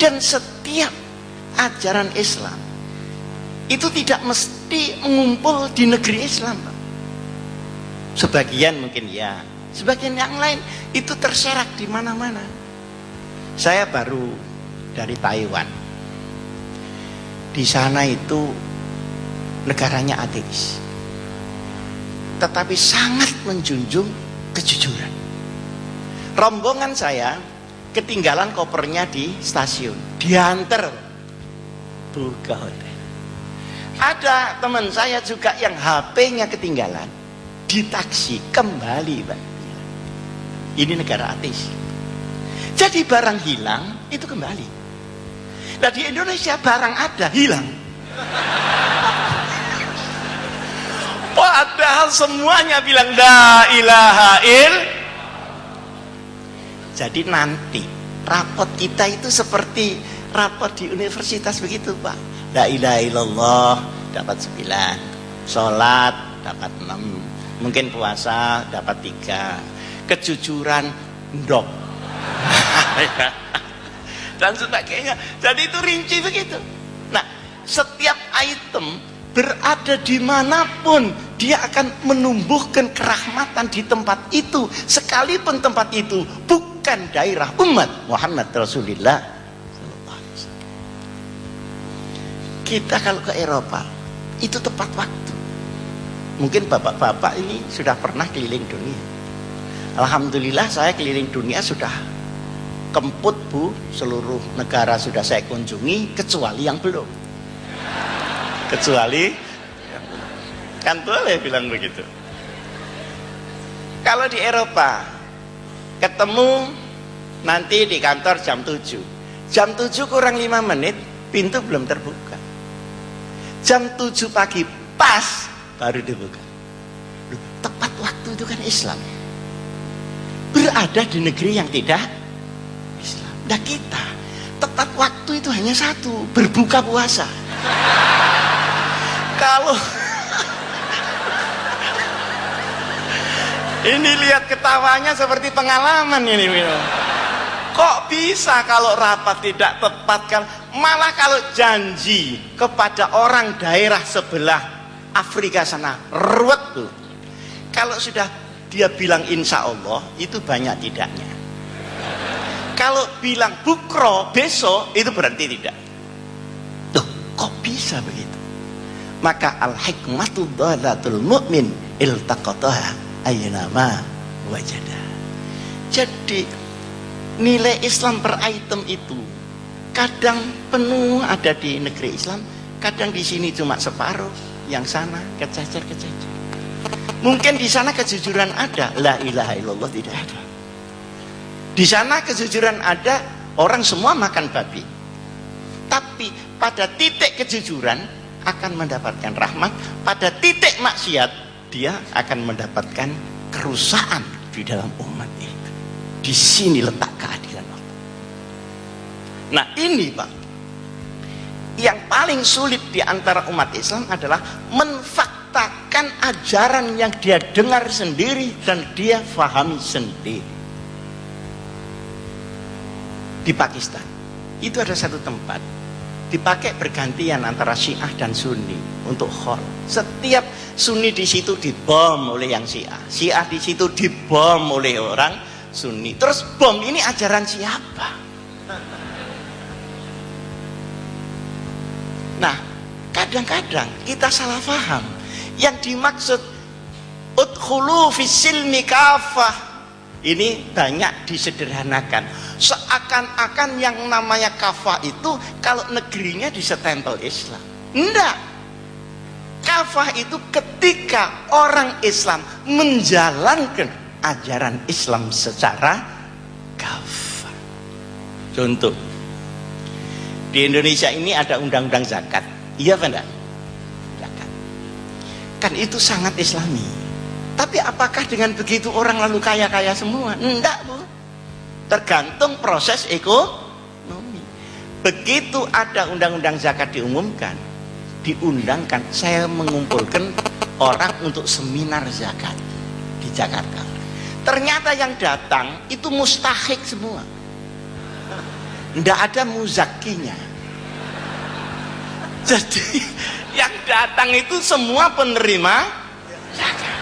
Dan setiap ajaran Islam itu tidak mesti mengumpul di negeri Islam, Pak. Sebagian mungkin ya, sebagian yang lain itu terserak di mana-mana. Saya baru dari Taiwan. Di sana itu negaranya ateis, tetapi sangat menjunjung kejujuran. Rombongan saya ketinggalan kopernya di stasiun, diantar buka hotel. Ada teman saya juga yang HP-nya ketinggalan di taksi, kembali, Pak. Ini negara ateis. Jadi barang hilang itu kembali. Nah, di Indonesia barang ada hilang. Padahal semuanya bilang la ilaha illallah. Jadi nanti rapot kita itu seperti rapot di universitas begitu, Pak. La ilaha illallah dapat 9, sholat dapat 6, mungkin puasa dapat 3, kejujuran ndok dan sebagainya. Jadi itu rinci begitu. Nah, setiap item berada dimanapun dia akan menumbuhkan kerahmatan di tempat itu, sekalipun tempat itu bukan daerah umat Muhammad Rasulullah. Kita kalau ke Eropa itu tepat waktu. Mungkin bapak-bapak ini sudah pernah keliling dunia. Alhamdulillah saya keliling dunia sudah kemput, Bu. Seluruh negara sudah saya kunjungi kecuali yang belum. Kecuali kan boleh bilang begitu. Kalau di Eropa ketemu nanti di kantor jam 7. Jam 7 kurang 5 menit pintu belum terbuka. Jam 7 pagi pas baru dibuka. Tepat waktu itu kan Islam. Berada di negeri yang tidak Islam. Nah, kita tepat waktu itu hanya satu, berbuka puasa. Kalau ini lihat ketawanya seperti pengalaman ini. Kok bisa kalau rapat tidak tepat? Malah kalau janji kepada orang daerah sebelah Afrika sana ruwet tuh. Kalau sudah dia bilang insya Allah itu banyak tidaknya. Kalau bilang bukro besok itu berarti tidak. Tuh, kok bisa begitu? Maka al-hikmatu dhalatul mu'min iltaqataha ayyama wajada. Jadi nilai Islam per item itu kadang penuh ada di negeri Islam, kadang di sini cuma separuh, yang sana kececer-kececer. Mungkin di sana kejujuran ada, la ilaha illallah tidak ada. Di sana kejujuran ada, orang semua makan babi. Tapi pada titik kejujuran akan mendapatkan rahmat, pada titik maksiat dia akan mendapatkan kerusakan di dalam umat itu. Di sini letak keadilan Allah. Nah, ini Pak, yang paling sulit di antara umat Islam adalah menfaktakan ajaran yang dia dengar sendiri dan dia fahami sendiri. Di Pakistan itu ada satu tempat dipakai bergantian antara Syiah dan Sunni untuk khol. Setiap Sunni di situ dibom oleh yang Syiah, Syiah di situ dibom oleh orang Sunni. Terus bom ini ajaran siapa? Nah, kadang-kadang kita salah paham. Yang dimaksud udkhulu fis-silmi kafah ini banyak disederhanakan. Seakan-akan yang namanya kafah itu kalau negerinya disestempel Islam. Enggak. Kafah itu ketika orang Islam menjalankan ajaran Islam secara kafah. Contoh, di Indonesia ini ada undang-undang zakat, iya apa enggak? Zakat. Kan itu sangat Islami. Tapi apakah dengan begitu orang lalu kaya-kaya semua? Enggak, Bu. Tergantung proses ekonomi. Begitu ada undang-undang zakat diumumkan, diundangkan, saya mengumpulkan orang untuk seminar zakat di Jakarta. Ternyata yang datang itu mustahik semua. ndak ada muzakinya. Jadi yang datang itu semua penerima zakat,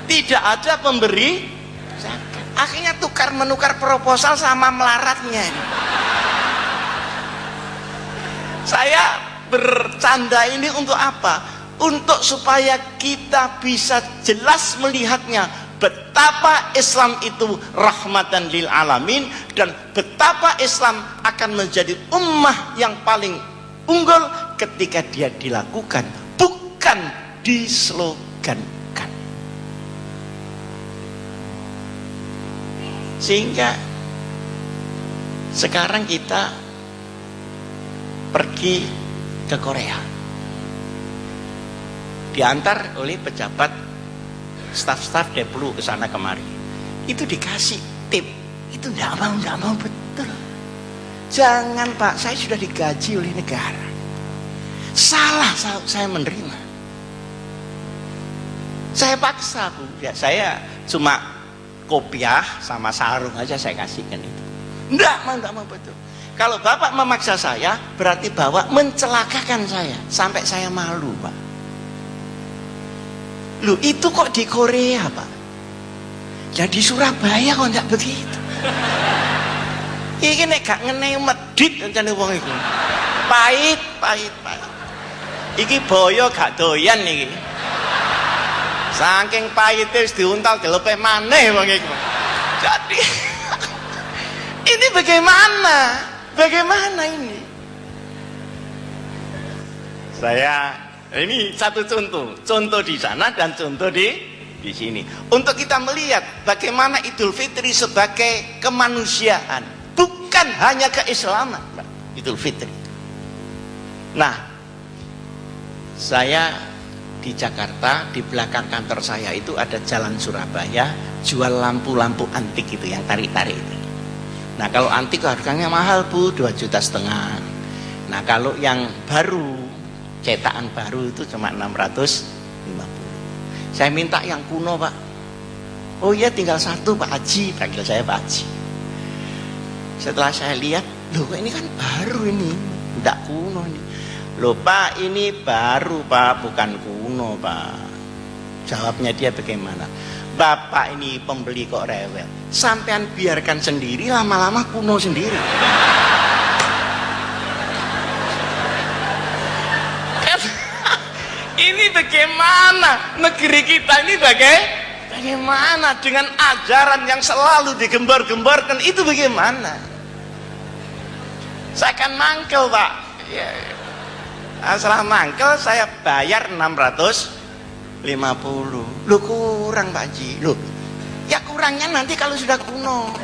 tidak ada pemberi zakat. Akhirnya tukar menukar proposal sama melaratnya. Saya bercanda ini untuk apa? Untuk supaya kita bisa jelas melihatnya betapa Islam itu rahmatan lil alamin, dan betapa Islam akan menjadi ummah yang paling unggul ketika dia dilakukan, bukan dislogankan. Sehingga sekarang kita pergi ke Korea, diantar oleh pejabat, staf-staf Deplu ke sana kemari, itu dikasih tip, itu enggak mau betul. Jangan Pak, saya sudah digaji oleh negara. Salah saya menerima. Saya paksa Bu, ya saya cuma kopiah sama sarung aja saya kasihkan itu. Enggak mau betul. Kalau Bapak memaksa saya, berarti Bapak mencelakakan saya sampai saya malu Pak. Loh itu kok di Korea Pak? Ya di Surabaya kok enggak begitu. Iki nek gak ngenei medit rencane wong iku. Pahit. Iki boyo gak doyan iki. Saking pahite wis diuntal dilepeh maneh wong iku. Jadi ini bagaimana? Bagaimana ini? Ini satu contoh di sana dan contoh di sini. Untuk kita melihat bagaimana Idul Fitri sebagai kemanusiaan, bukan hanya keislaman, Idul Fitri. Nah, saya di Jakarta, di belakang kantor saya itu ada Jalan Surabaya, jual lampu-lampu antik itu yang tarik-tarik itu. Nah kalau antik harganya mahal Bu, 2,5 juta. Nah kalau yang baru, cetakan baru itu cuma 650. Saya minta yang kuno Pak. Oh iya tinggal satu Pak Haji, panggil saya Pak Haji. Setelah saya lihat, loh ini kan baru ini, tidak kuno ini. Loh Pak ini baru Pak, bukan kuno Pak. Jawabnya dia bagaimana? Bapak ini pembeli kok rewel, sampean biarkan sendiri, lama-lama kuno sendiri. Ini bagaimana negeri kita ini bagaimana dengan ajaran yang selalu digembar-gemborkan itu bagaimana? Saya akan mangkel Pak ya. Setelah mangkel saya bayar 650. Loh kurang Pak Haji. Loh ya kurangnya nanti kalau sudah kuno.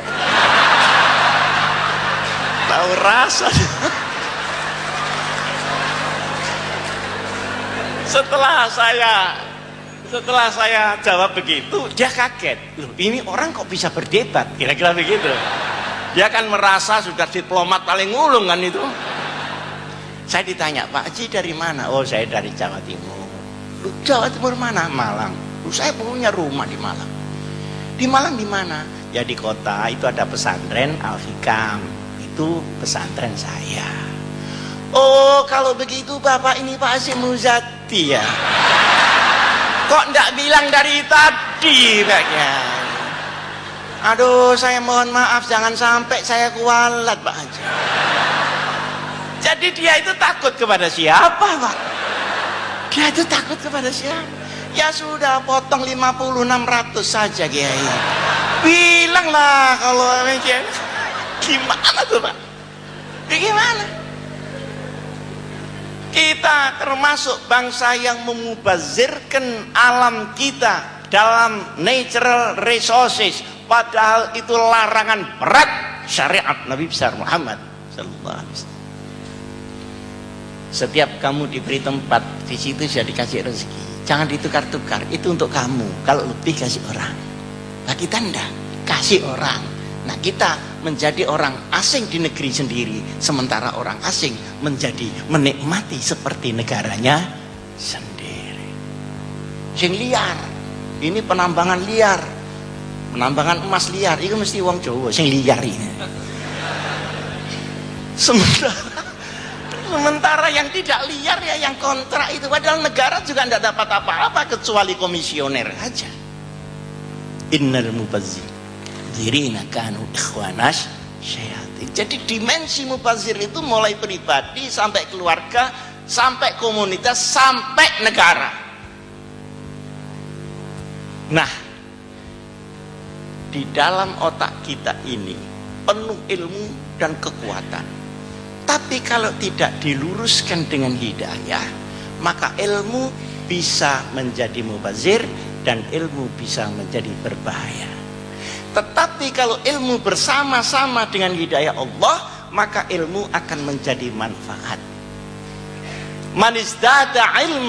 Tahu rasa. Setelah saya jawab begitu, dia kaget. Loh ini orang kok bisa berdebat, kira-kira begitu. Dia kan merasa sudah diplomat paling ulung kan itu. Saya ditanya, Pak Haji dari mana? Oh saya dari Jawa Timur. Loh, Jawa Timur mana? Malang. Loh, saya punya rumah di Malang. Di Malang di mana? Ya di kota itu ada pesantren Al-Hikam. Itu pesantren saya. Oh kalau begitu Bapak ini Pak Hasyim Muzati ya. Kok enggak bilang dari tadi Pak Kiai? Aduh saya mohon maaf, jangan sampai saya kualat Pak Haji. Jadi dia itu takut kepada siapa Pak? Dia itu takut kepada siapa? Ya sudah potong 50-600 saja Kiai. Bilanglah kalau Kiai. Gimana tuh Pak? Gimana? Kita termasuk bangsa yang memubazirkan alam kita dalam natural resources, padahal itu larangan berat syariat Nabi besar Muhammad sallallahu alaihi wasallam. Setiap kamu diberi tempat, di situ sudah dikasih rezeki. Jangan ditukar-tukar, itu untuk kamu. Kalau lebih kasih orang. Nah kita enggak, kasih orang. Nah kita menjadi orang asing di negeri sendiri, sementara orang asing menjadi menikmati seperti negaranya sendiri. Sing liar, ini penambangan liar, penambangan emas liar, itu mesti wong Jawa sing liar ini. Sementara yang tidak liar ya yang kontrak itu, padahal negara juga tidak dapat apa-apa kecuali komisioner aja. Innal mubazzirina kanu ikhwanas syayatin. Jadi dimensi mubazir itu mulai pribadi sampai keluarga, sampai komunitas, sampai negara. Nah, di dalam otak kita ini penuh ilmu dan kekuatan. Tapi kalau tidak diluruskan dengan hidayah, maka ilmu bisa menjadi mubazir dan ilmu bisa menjadi berbahaya. Tetapi kalau ilmu bersama-sama dengan hidayah Allah, maka ilmu akan menjadi manfaat. Man izdada ilmu